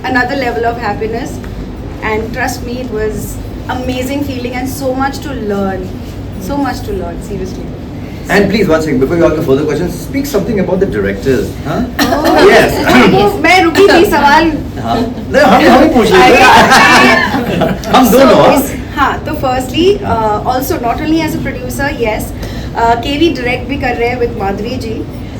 another level of happiness. And trust me, it was amazing feeling and so much to learn. So much to learn, seriously. And please, one second, before you ask the further questions, speak something about the directors. Huh? Yes. मैं रुकी थी सवाल. हाँ. नहीं, हम पूछ लेंगे. हम दोनों. हाँ, तो firstly, also not only as a producer, yes, केवी डायरेक्ट भी कर रहे हैं विद माधुरी जी.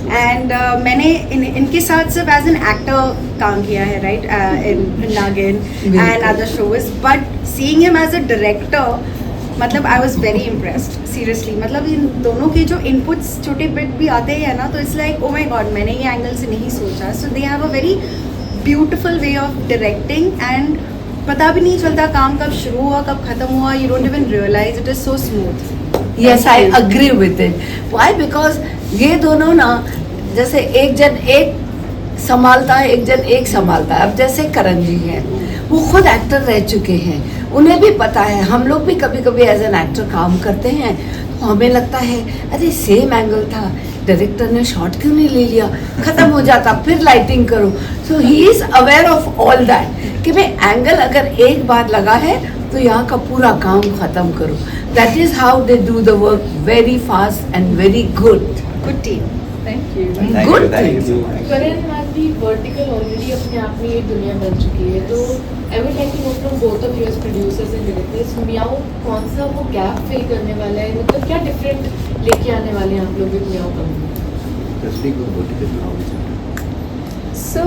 एंड मैंने इनके साथ सिर्फ एज एन एक्टर काम किया है, right, in Naagin and other shows, but seeing him as a director, मतलब I was very impressed, seriously. मतलब इन दोनों के जो इनपुट्स छोटे बिट भी आते हैं ना, तो it's like oh my god, मैंने ये एंगल से नहीं सोचा. So they have a very beautiful way of directing and पता भी नहीं चलता काम कब शुरू हुआ कब खत्म हुआ. You don't even realise, it is so smooth. Yes, I agree with it. Why? Because ये दोनों ना, जैसे एक जन एक संभालता है, एक जन एक संभालता है. अब जैसे करण जी हैं, वो खुद एक्टर रह चुके हैं, उन्हें भी पता है. हम लोग भी कभी कभी एज एन एक्टर काम करते हैं, तो हमें लगता है अरे सेम एंगल था, डायरेक्टर ने शॉट क्यों नहीं ले लिया, खत्म हो जाता, फिर लाइटिंग करो. So he is aware of all that कि भाई एंगल अगर एक बार लगा है तो यहाँ का पूरा काम खत्म करो. That is how they do the work very fast and very good. Good team. Thank you. Good. Thank you. Karan has the vertical already अपने आप में एक दुनिया बन चुकी है, तो I would like to know from both of you as producers and directors, म्याऊ कौन सा वो गैप फिल करने वाला है, मतलब क्या डिफरेंट लेके आने वाले हैं आप लोग भी म्याऊ company? Just speak about vertical now. So,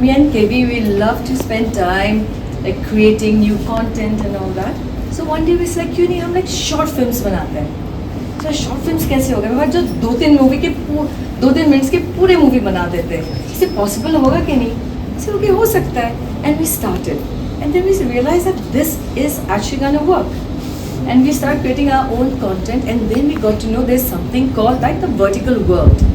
me and KB, we love to spend time like creating new content and all that. So one day we said, क्यों नहीं हम like short films बनाते हैं? So short films कैसे हो गए? हमारे जो 2-3 मिनट्स के पूरे मूवी बना देते हैं. इसे पॉसिबल होगा कि नहीं? So okay, हो सकता है. And we started, and then we realized that this is actually gonna work. And we started creating our own content, and then we got to know there's something called like the vertical world.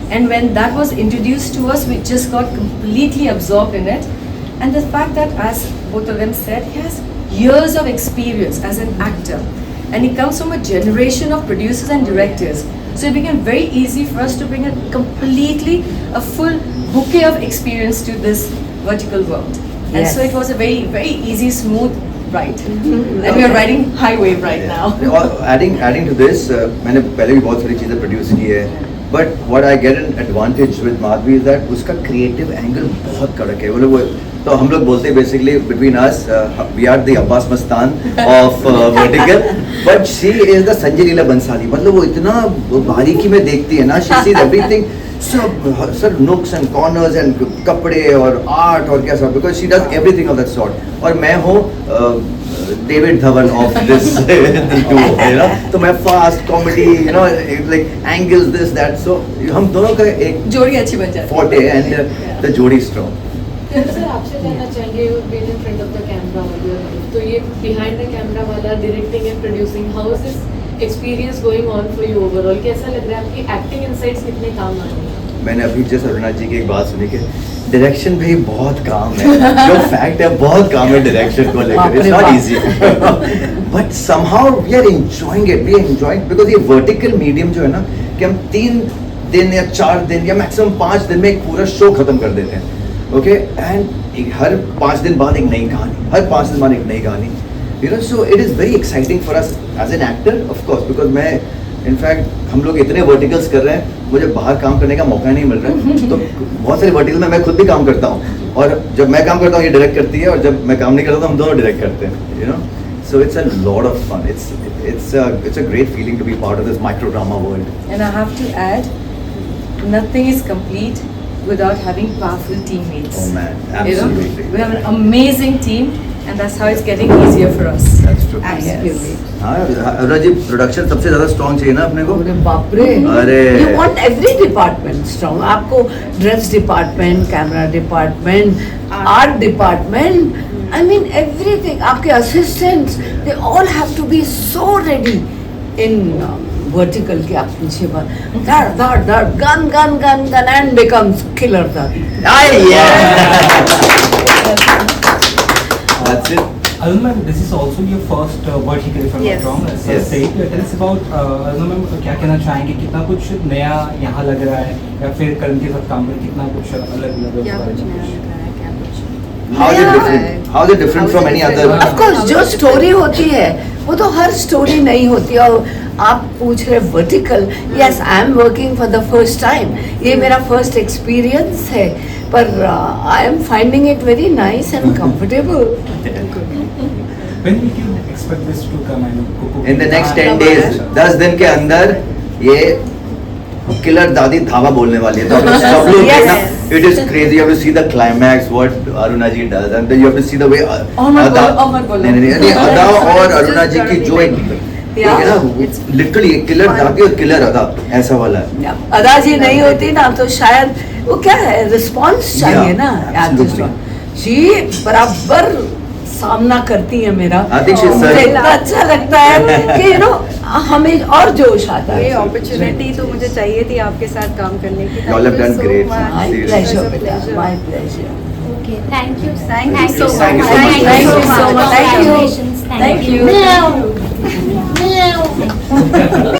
And when that was introduced to us, we just got completely absorbed in it. And the fact that, as both of them said, he has years of experience as an actor. And he comes from a generation of producers and directors. So it became very easy for us to bring a full bouquet of experience to this vertical world. And Yes. so it was a very, very easy, smooth ride. And we are riding high wave right now. और adding to this, मैंने पहले भी बहुत सारी चीज़ें produce की है, but what I get an advantage with Madhvi is that उसका creative angle बहुत कड़क है. वो तो हम लोग बोलते हैं basically between us, we are the Abbas Mastan of vertical, but she is the Sanjay Leela Bansali. मतलब वो इतना बारीकी में देखती है ना, she sees everything, सब nooks and corners and कपड़े और art और क्या सब, because she does everything of that sort. और मैं हूँ David Dhawan of this duo, you know, तो मैं fast comedy, you know, like angles this that, so हम दोनों का एक जोड़ी अच्छी बन जाती है. forte and the जोड़ी strong. सर आपसे जानना चाहेंगे, being in front of the camera earlier, तो ये behind the camera वाला directing and producing, how is this experience going on for you overall? कैसा लग रहा है, आपकी acting insights कितने काम आ रही हैं? मैंने अभी जस्ट अरुणा जी की एक बात सुनी कि डायरेक्शन भी बहुत काम है. जो फैक्ट है, बहुत काम है डायरेक्शन को लेकर. It's not easy, but somehow we are enjoying it. We are enjoying because ये वर्टिकल मीडियम जो है ना, कि हम 3 दिन या 4 दिन या मैक्सिमम 5 दिन में एक पूरा शो खत्म कर देते हैं. ओके, एंड हर 5 दिन बाद एक नई कहानी, हर 5 दिन बाद एक नई कहानी. You know, so it is very exciting for us as an actor, of course, because मैं इनफैक्ट हम लोग इतने वर्टिकल्स कर रहे हैं, मुझे बाहर काम करने का मौका नहीं मिल रहा है. तो बहुत सारे वर्टिकल में मैं खुद भी काम करता हूँ, और जब मैं काम करता हूँ ये डायरेक्ट करती है, और जब मैं काम नहीं करता तो हम दोनों डायरेक्ट करते हैं. You know, so it's a lot of fun. It's a great feeling to be part of this micro drama world. And I have to add, nothing is complete without having powerful teammates. Oh man, You know, absolutely. we have an amazing team, and that's how it's getting easier for us. That's true. Absolutely. हाँ, अरुणा जी, production सबसे ज़्यादा strong चाहिए ना अपने को. अरे बाप रे, अरे you want every department strong. आपको dress department, camera department, art department, I mean everything. आपके assistants, they all have to be so ready in vertical के आप पीछे पर धड़ gun and becomes killer that. That's it. Aruna ma'am, this is also your first vertical, if I'm Yes. not wrong. Yes. Tell us about Aruna ma'am, क्या कहना चाहेंगे, कितना कुछ नया यहाँ लग रहा है, या फिर करण के साथ काम में कितना कुछ अलग लग क्या रहा कुछ नया है? लग रहा है, क्या How is it Yeah. different? How is it different from any other? Of course जो स्टोरी होती है वो तो हर स्टोरी नहीं होती। और आप पूछ रहे vertical, yes I am working for the first time, ये मेरा फर्स्ट एक्सपीरियंस है, पर I am finding it very nice and comfortable. When did you expect this to come? I know, Coco. In the next 10 days, 10 दिन के अंदर ये killer दादी धावा बोलने वाली है। तो सब लोग Yes. देखना, it is crazy. You have to see the climax, what Aruna ji does, and then you have to see the way अमर बोलो। नहीं, अदा और अरुणा जी की जो एक है ना, लिटरली एक किलर दादी और किलर अदा ऐसा वाला है। अदा जी नहीं होती ना तो शायद वो क्या है, रिस्पॉन्स चाहिए Yeah, ना absolutely. जी बराबर सामना करती है मेरा। I think she's मुझे serving. इतना अच्छा लगता है कि यू नो हमें और जोश आता ये है। अपॉर्चुनिटी तो मुझे चाहिए थी आपके साथ काम करने की। You all have done great. My Seriously. Pleasure It was a बेटा, pleasure. My pleasure. Okay, thank you. Thank you so Thank you much. so much. Thank you so much. Congratulations. Thank you. Meow. Meow.